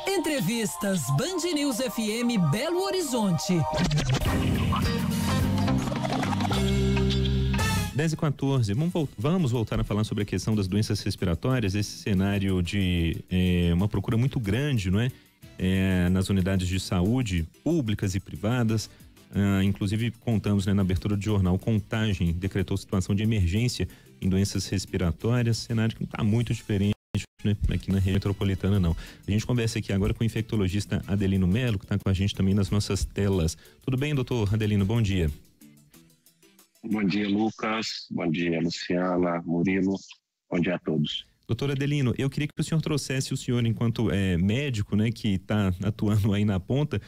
Entrevistas Band News FM Belo Horizonte. 10h14, vamos voltar a falar sobre a questão das doenças respiratórias, esse cenário de uma procura muito grande, não é? Nas unidades de saúde públicas e privadas. Inclusive contamos, né, na abertura do jornal, Contagem decretou situação de emergência em doenças respiratórias, cenário que não está muito diferente, né, aqui na região metropolitana não. A gente conversa aqui agora com o infectologista Adelino Melo, que está com a gente também nas nossas telas. Tudo bem, doutor Adelino? Bom dia. Bom dia, Lucas. Bom dia, Luciana, Murilo. Bom dia a todos. Doutor Adelino, eu queria que o senhor trouxesse, o senhor enquanto médico, né, que está atuando aí na ponta,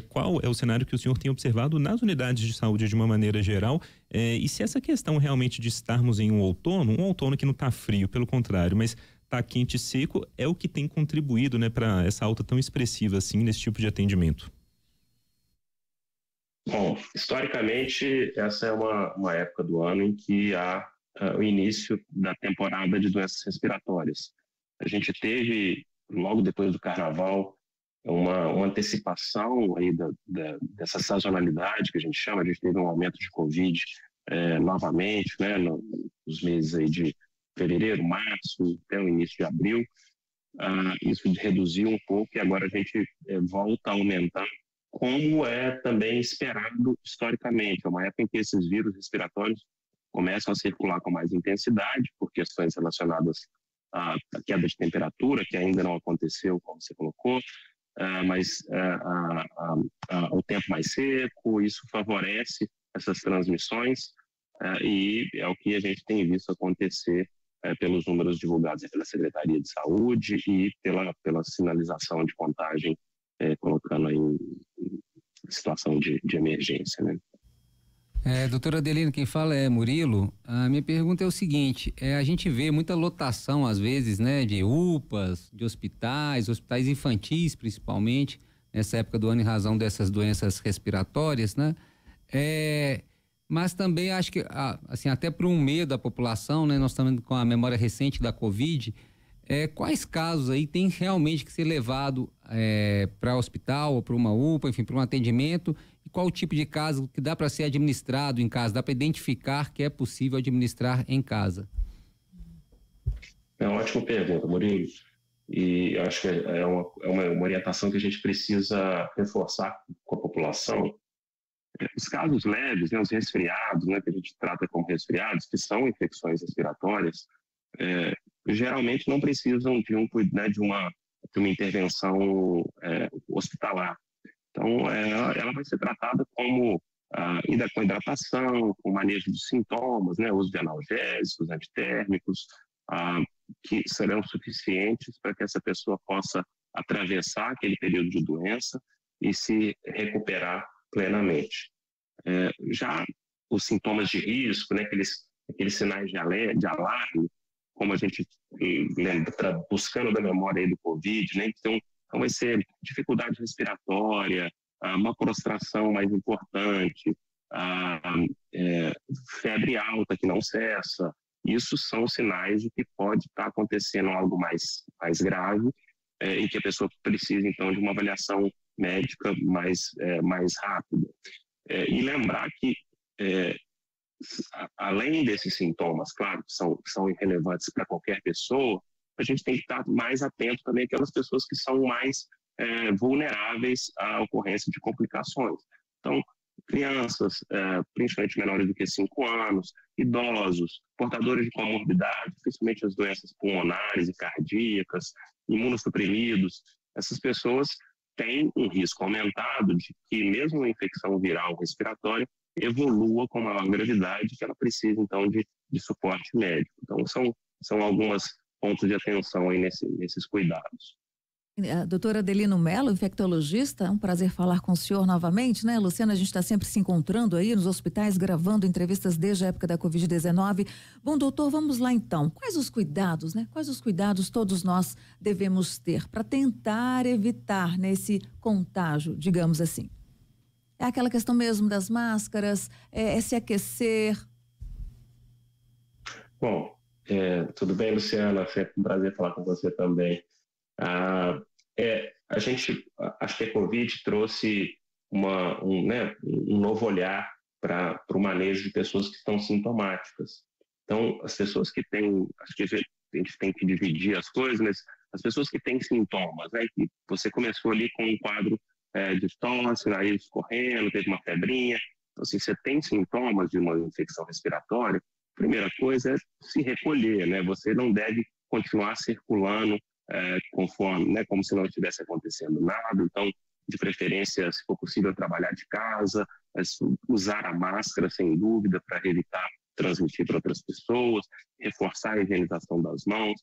qual é o cenário que o senhor tem observado nas unidades de saúde de uma maneira geral, e se essa questão realmente de estarmos em um outono que não está frio, pelo contrário, mas está quente e seco, é o que tem contribuído, né, para essa alta tão expressiva assim nesse tipo de atendimento? Bom, historicamente, essa é uma época do ano em que há o início da temporada de doenças respiratórias. A gente teve, logo depois do Carnaval, uma antecipação aí dessa sazonalidade que a gente chama. A gente teve um aumento de Covid novamente, né, nos meses aí de fevereiro, março, até o início de abril. Isso reduziu um pouco e agora a gente volta a aumentar, como é também esperado historicamente. É uma época em que esses vírus respiratórios começam a circular com mais intensidade por questões relacionadas à queda de temperatura, que ainda não aconteceu, como você colocou, mas o tempo mais seco, isso favorece essas transmissões, e é o que a gente tem visto acontecer pelos números divulgados pela Secretaria de Saúde e pela sinalização de contagem, colocando aí em situação de emergência, né? Doutora Adelino, quem fala é Murilo. A minha pergunta é o seguinte: a gente vê muita lotação às vezes, né, de UPAs, de hospitais infantis principalmente, nessa época do ano em razão dessas doenças respiratórias, né? Mas também acho que, assim, até por um medo da população, né, nós estamos com a memória recente da Covid. Quais casos aí tem realmente que ser levado para hospital ou para uma UPA, enfim, para um atendimento, e qual o tipo de caso que dá para ser administrado em casa, dá para identificar que é possível administrar em casa? É uma ótima pergunta, Murilo, e acho que é uma orientação que a gente precisa reforçar com a população. Os casos leves, né, os resfriados, né, que a gente trata como resfriados, que são infecções respiratórias, geralmente não precisam de uma intervenção hospitalar. Então, ela vai ser tratada como com hidratação, com manejo de sintomas, né, uso de analgésicos, antitérmicos, que serão suficientes para que essa pessoa possa atravessar aquele período de doença e se recuperar plenamente. Já os sintomas de risco, né, aqueles sinais de alarme, como a gente lembra, buscando da memória aí do Covid, né? Então vai ser dificuldade respiratória, uma prostração mais importante, febre alta que não cessa. Isso são sinais de que pode estar acontecendo algo mais grave, e que a pessoa precisa então de uma avaliação médica mais rápida. E lembrar que além desses sintomas, claro, que são irrelevantes para qualquer pessoa, a gente tem que estar mais atento também àquelas pessoas que são mais vulneráveis à ocorrência de complicações. Então, crianças, principalmente menores do que 5 anos, idosos, portadores de comorbidades, principalmente as doenças pulmonares e cardíacas, imunossuprimidos, essas pessoas têm um risco aumentado de que mesmo uma infecção viral respiratória evolua com maior gravidade, que ela precisa então de suporte médico. Então são alguns pontos de atenção aí nesses cuidados. Doutora Adelino Melo, infectologista, é um prazer falar com o senhor novamente, né, Luciana? A gente está sempre se encontrando aí nos hospitais, gravando entrevistas desde a época da Covid-19. Bom, doutor, vamos lá então. Quais os cuidados, né? Quais os cuidados todos nós devemos ter para tentar evitar, né, esse contágio, digamos assim? É aquela questão mesmo das máscaras, se aquecer? Bom, tudo bem, Luciana? Sempre um prazer falar com você também. Acho que a Covid trouxe um novo olhar para o manejo de pessoas que estão sintomáticas. Então, as pessoas que têm, acho que a gente tem que dividir as coisas, mas as pessoas que têm sintomas, né, que você começou ali com um quadro de tosse, nariz escorrendo, teve uma febrinha, então, assim, você tem sintomas de uma infecção respiratória, a primeira coisa é se recolher, né, você não deve continuar circulando conforme, né, como se não estivesse acontecendo nada, então, de preferência, se for possível, trabalhar de casa, usar a máscara, sem dúvida, para evitar transmitir para outras pessoas, reforçar a higienização das mãos,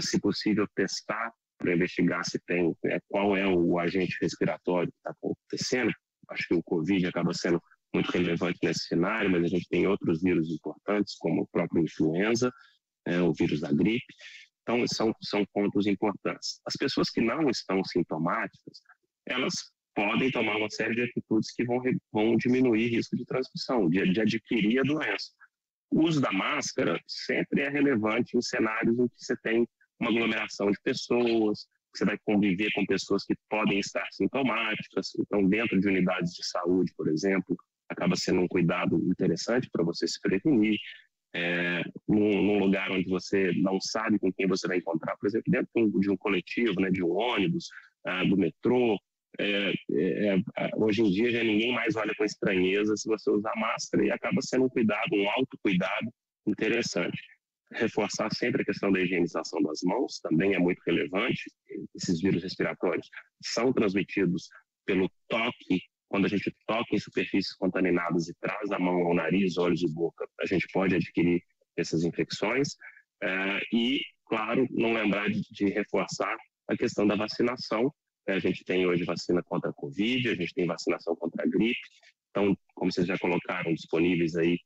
se possível, testar para investigar se tem, qual é o agente respiratório que está acontecendo. Acho que o Covid acaba sendo muito relevante nesse cenário, mas a gente tem outros vírus importantes, como o próprio influenza, o vírus da gripe. Então, são pontos importantes. As pessoas que não estão sintomáticas, elas podem tomar uma série de atitudes que vão diminuir o risco de transmissão, de adquirir a doença. O uso da máscara sempre é relevante em cenários em que você tem uma aglomeração de pessoas, que você vai conviver com pessoas que podem estar sintomáticas. Então, dentro de unidades de saúde, por exemplo, acaba sendo um cuidado interessante para você se prevenir. Num lugar onde você não sabe com quem você vai encontrar, por exemplo, dentro de um coletivo, né, de um ônibus, do metrô, hoje em dia já ninguém mais olha com estranheza se você usar máscara e acaba sendo um cuidado, um autocuidado interessante. Reforçar sempre a questão da higienização das mãos, também é muito relevante. Esses vírus respiratórios são transmitidos pelo toque. Quando a gente toca em superfícies contaminadas e traz a mão ao nariz, olhos e boca, a gente pode adquirir essas infecções. E, claro, não lembrar de reforçar a questão da vacinação. A gente tem hoje vacina contra a Covid, a gente tem vacinação contra a gripe. Então, como vocês já colocaram, disponíveis aí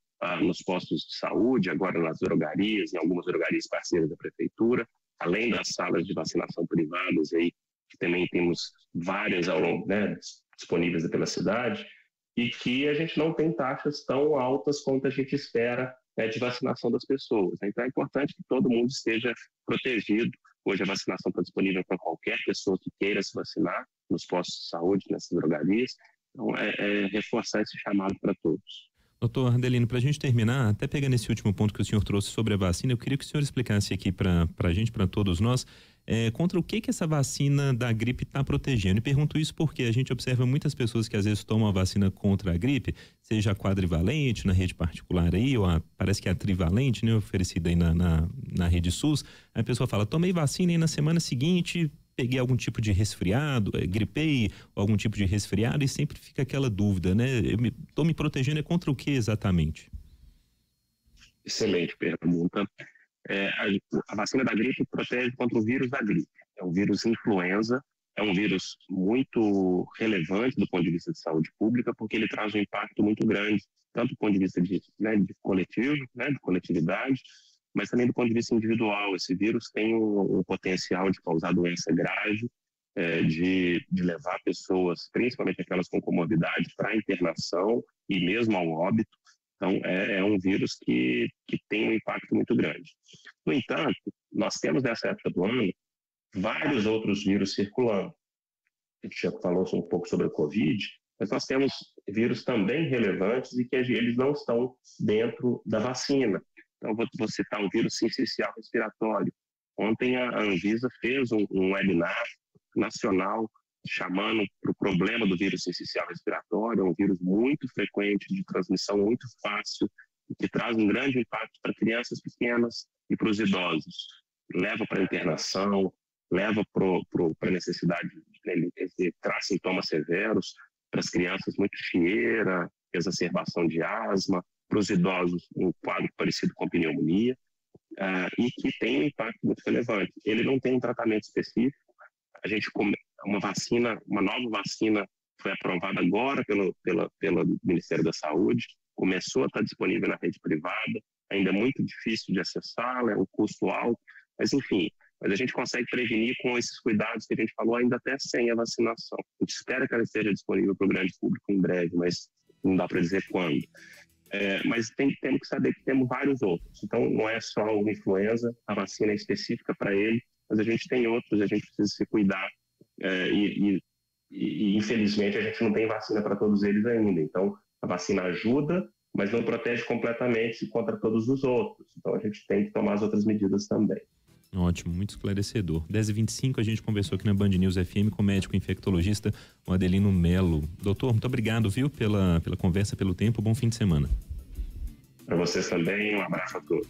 nos postos de saúde, agora nas drogarias, em algumas drogarias parceiras da prefeitura, além das salas de vacinação privadas aí, que também temos várias ao longo, né, disponíveis pela cidade, e que a gente não tem taxas tão altas quanto a gente espera de vacinação das pessoas. Então é importante que todo mundo esteja protegido. Hoje a vacinação está disponível para qualquer pessoa que queira se vacinar nos postos de saúde, nessas drogarias. Então é reforçar esse chamado para todos. Doutor Ardelino, para a gente terminar, até pegando esse último ponto que o senhor trouxe sobre a vacina, eu queria que o senhor explicasse aqui para a gente, para todos nós, contra o que essa vacina da gripe está protegendo. E pergunto isso porque a gente observa muitas pessoas que às vezes tomam a vacina contra a gripe, seja a quadrivalente na rede particular aí, ou parece que é a trivalente, né, oferecida aí na rede SUS. Aí a pessoa fala, tomei vacina e na semana seguinte peguei algum tipo de resfriado, gripei, algum tipo de resfriado, e sempre fica aquela dúvida, né? Estou me protegendo contra o que exatamente? Excelente pergunta. A vacina da gripe protege contra o vírus da gripe. É o vírus influenza, é um vírus muito relevante do ponto de vista de saúde pública, porque ele traz um impacto muito grande, tanto do ponto de vista de coletivo, né, de coletividade, mas também do ponto de vista individual. Esse vírus tem um potencial de causar doença grave, de levar pessoas, principalmente aquelas com comorbidade, para a internação e mesmo ao óbito. Então, é um vírus que tem um impacto muito grande. No entanto, nós temos nessa época do ano vários outros vírus circulando. A gente já falou um pouco sobre a Covid, mas nós temos vírus também relevantes e que eles não estão dentro da vacina. Então, vou citar um vírus sincicial respiratório. Ontem a Anvisa fez um webinar nacional chamando para o problema do vírus sincicial respiratório. É um vírus muito frequente, de transmissão muito fácil, que traz um grande impacto para crianças pequenas e para os idosos. Leva para internação, leva para a necessidade de traz sintomas severos, para as crianças muito chieira, exacerbação de asma, para os idosos um quadro parecido com pneumonia, e que tem um impacto muito relevante. Ele não tem um tratamento específico. Uma nova vacina foi aprovada agora pelo Ministério da Saúde, começou a estar disponível na rede privada, ainda é muito difícil de acessá-la, é um custo alto, mas enfim, a gente consegue prevenir com esses cuidados que a gente falou, ainda até sem a vacinação. A gente espera que ela esteja disponível para o grande público em breve, mas não dá para dizer quando. Mas temos que saber que temos vários outros. Então, não é só o influenza, a vacina é específica para ele, mas a gente tem outros, a gente precisa se cuidar e infelizmente a gente não tem vacina para todos eles ainda. Então, a vacina ajuda, mas não protege completamente contra todos os outros. Então, a gente tem que tomar as outras medidas também. Ótimo, muito esclarecedor. 10h25, a gente conversou aqui na Band News FM com o médico infectologista, o Adelino Melo. Doutor, muito obrigado, viu, pela conversa, pelo tempo. Bom fim de semana. Para vocês também, um abraço a todos.